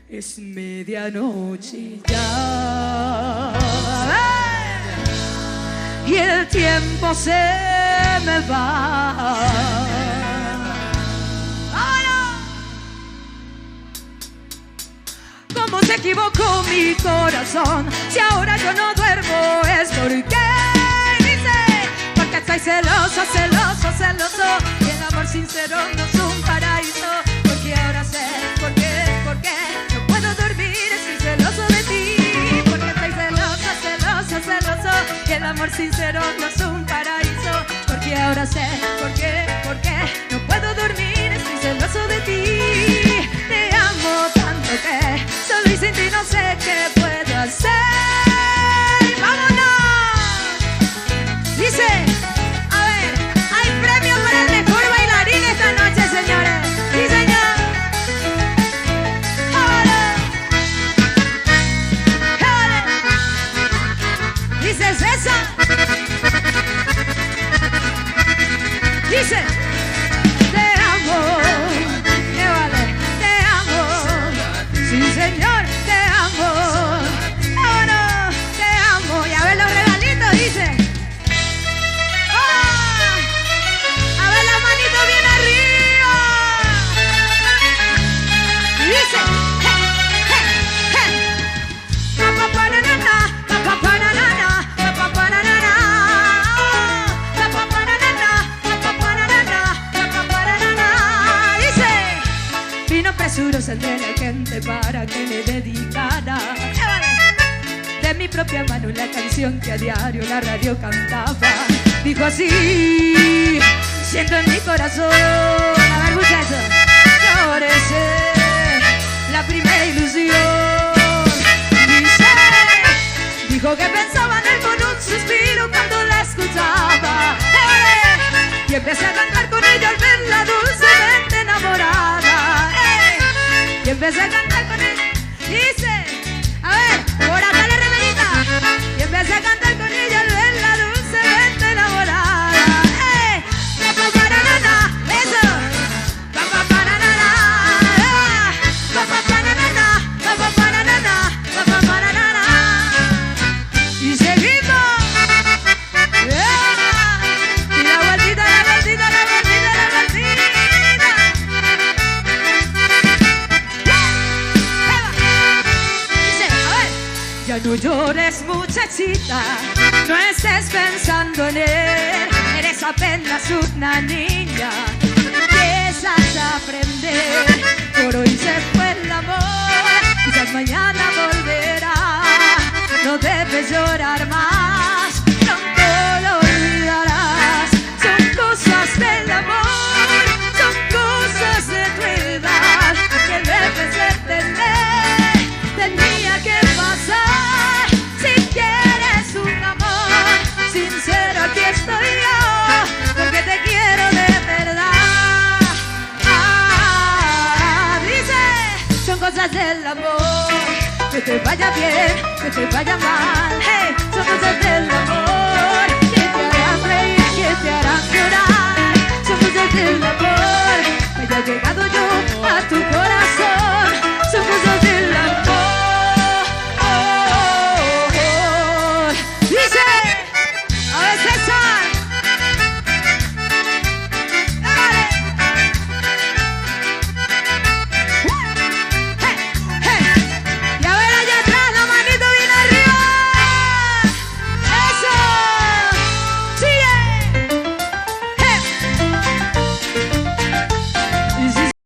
Es medianoche ya y el tiempo se me va. ¿Cómo se equivocó mi corazón? Si ahora yo no duermo es porque dice, porque estoy celoso, celoso, celoso, y el amor sincero no es un paraíso. Porque ahora sé por qué no puedo dormir, estoy celoso de ti. Porque estoy celoso, celoso, celoso, y el amor sincero no es un paraíso. Porque ahora sé por qué no puedo dormir, estoy celoso de ti. Te amo tanto que solo y sin ti no sé qué puedo hacer. ¡Vámonos! Dice, a ver, hay premio para el mejor bailarín esta noche, señores. Sí, señor. ¡Vámonos! ¡Vámonos! Dice César. Dice, te amo. ¿Qué vale? Te amo. Sí, señor, te amo. Vámonos, te amo. Y a ver los regalitos, dice. ¡Oh! A ver las manitos bien arriba. Y dice, pa pa na na na, pa pa na na na, pa pa na na na, pa pa na na na, pa pa na na na, pa pa na na na. Dice, vino presuroso el delegante para que le dedicara de mi propia mano la canción que a diario la radio cantaba. Dijo así, siento en mi corazón, a ver muchachos, florece la primera ilusión. Dice, dijo que pensaba en él con un suspiro cuando la escuchaba. Y empecé a cantar con ella al verla dulcemente enamorada. Y empecé a cantar con ella. Dice, a ver, por acá la reverita. Y empecé a cantar con ella al verla dulcemente enamorada. Pa pa na na na, eso. Pa pa na na na, pa pa na na na, pa pa na na na, pa pa na na na. Y seguimos. Y la vueltita, la vueltita, la vueltita, la vueltita. Dice, a ver. Ya no llores, muchachita, no estés pensando en él. Eres apenas una niña, empiezas a aprender. Por hoy se fue el amor, quizás mañana volverá. No debes llorar más, pronto lo olvidarás. Son cosas del amor, son cosas de tu edad que debes entender. Tenía que pasar. Si quieres un amor sincero, aquí estoy yo, porque te quiero de verdad. Dice, son cosas del amor, que te vaya bien, que te vaya mal. Hey, son cosas del amor, que te harán reír, que te harán llorar. Son cosas del amor, haya llegado yo a tu